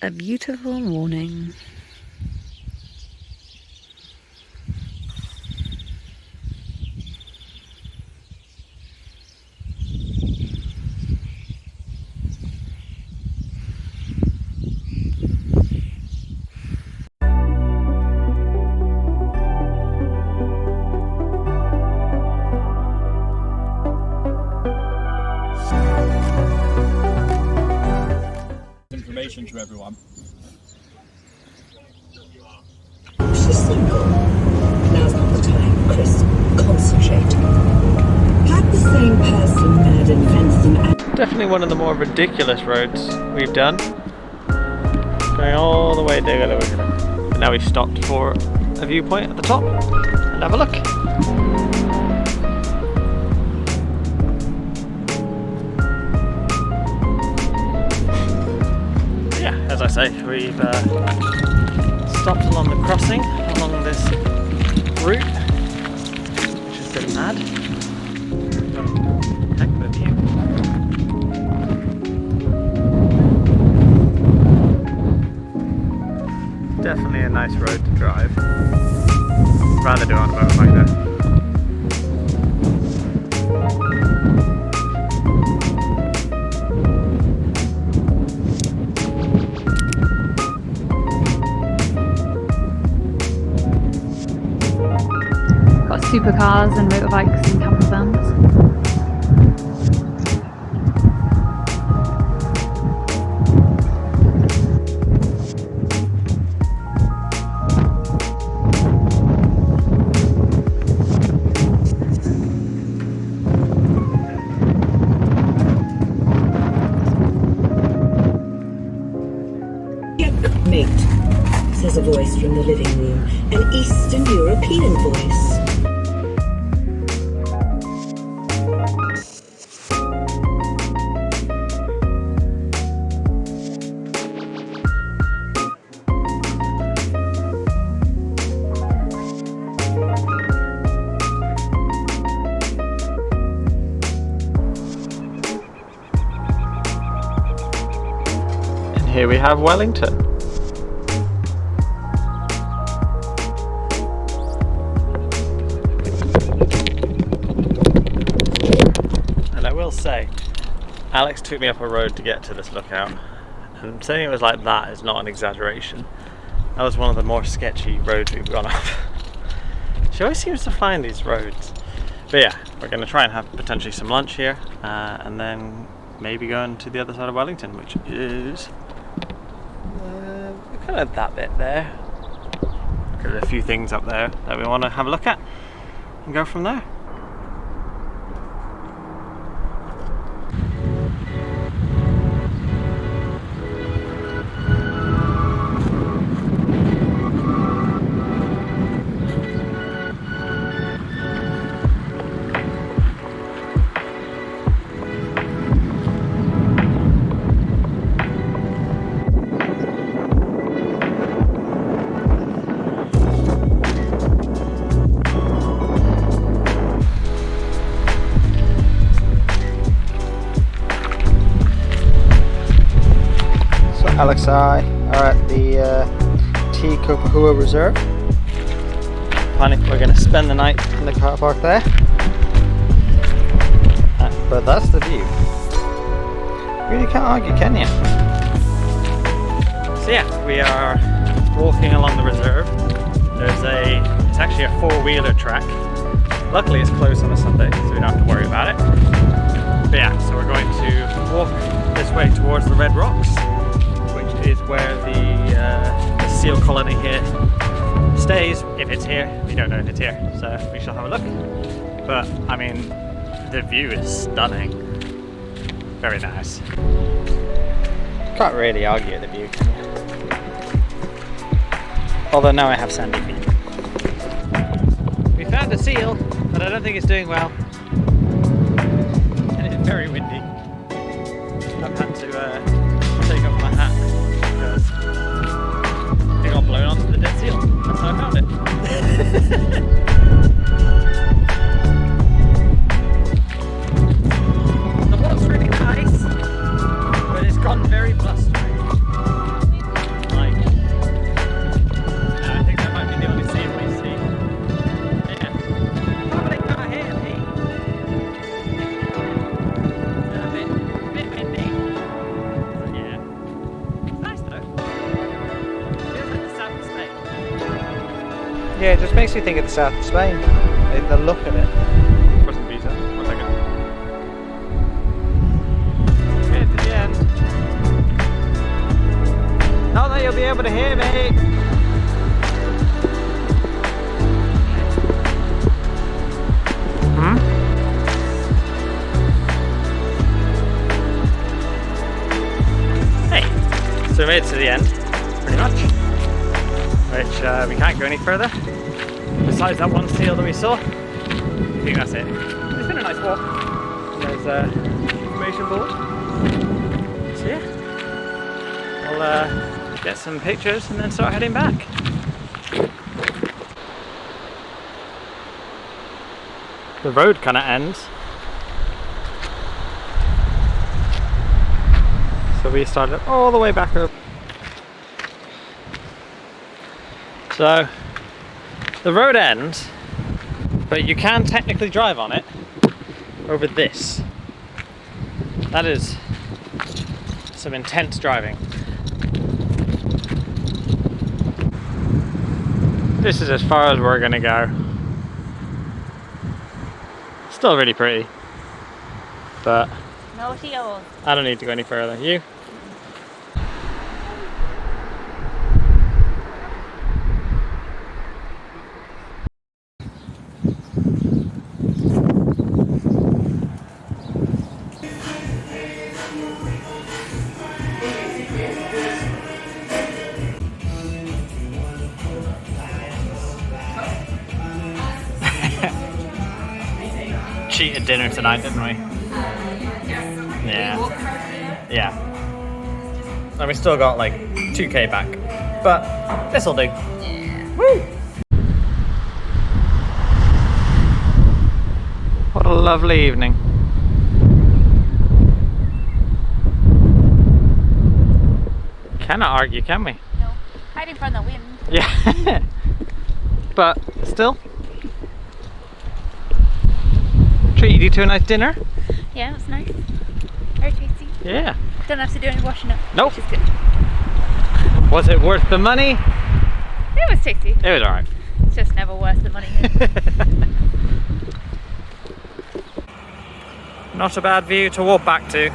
a beautiful morning. Information to everyone. She's single. Now's not the time, Chris. Concentrate. Had the same person murdered Fencing and Definitely one of the more ridiculous roads we've done. Going all the way there. And now we've stopped for a viewpoint at the top and have a look. Yeah, as I say, we've stopped along the crossing, along this route, which is a bit mad. Heck of a view. Definitely a nice road to drive. Rather do it on a motorbike though. Got supercars and motorbikes and camper vans. mate, says a voice from the living room, an Eastern European voice. Here we have Wellington. And I will say, Alex took me up a road to get to this lookout, and saying it was like that is not an exaggeration. That was one of the more sketchy roads we've gone up. She always seems to find these roads. But yeah, we're going to try and have potentially some lunch here, and then maybe going to the other side of Wellington, which is kind of that bit there. There's a few things up there that we want to have a look at and go from there. Alex and I are at the Te Kopahua Reserve. Planning we're going to spend the night in the car park there. But that's the view. Really can't argue, can you? So yeah, we are walking along the reserve. It's actually a four-wheeler track. Luckily it's closed on a Sunday, so we don't have to worry about it. But yeah, so we're going to walk this way towards the Red Rocks, is where the seal colony here stays, if it's here. We don't know if it's here, so we shall have a look. But I mean, the view is stunning. Very nice. Can't really argue at the view, can you? Although now I have sandy feet. We found a seal, but I don't think it's doing well. And it's very windy. I've had to take off my hat. It got blown onto the dead seal. That's how I found it. The water's really nice, but it's gone very blustering. Yeah, it just makes you think of the south of Spain. The look of it. Wasn't visa. 1 second. Get to the end. Not that you'll be able to hear me. Hey, so we made it to the end, pretty much. Which we can't go any further. Besides that one seal that we saw, I think that's it. It's been a nice walk. There's a information board. So yeah, we'll get some pictures and then start heading back. The road kind of ends. So we started all the way back up. So the road ends, but you can technically drive on it over this. That is some intense driving. This is as far as we're gonna go. Still really pretty, but I don't need to go any further. You? Cheated dinner tonight, didn't we? Yeah. Yeah. And we still got like 2k back, but this'll do. Woo! What a lovely evening. Cannot argue, can we? No, hiding from the wind. Yeah. But still. Treated you to a nice dinner? Yeah, it was nice. Very tasty. Yeah. Don't have to do any washing up. Nope. Which is good. Was it worth the money? It was tasty. It was alright. It's just never worth the money. Not a bad view to walk back to.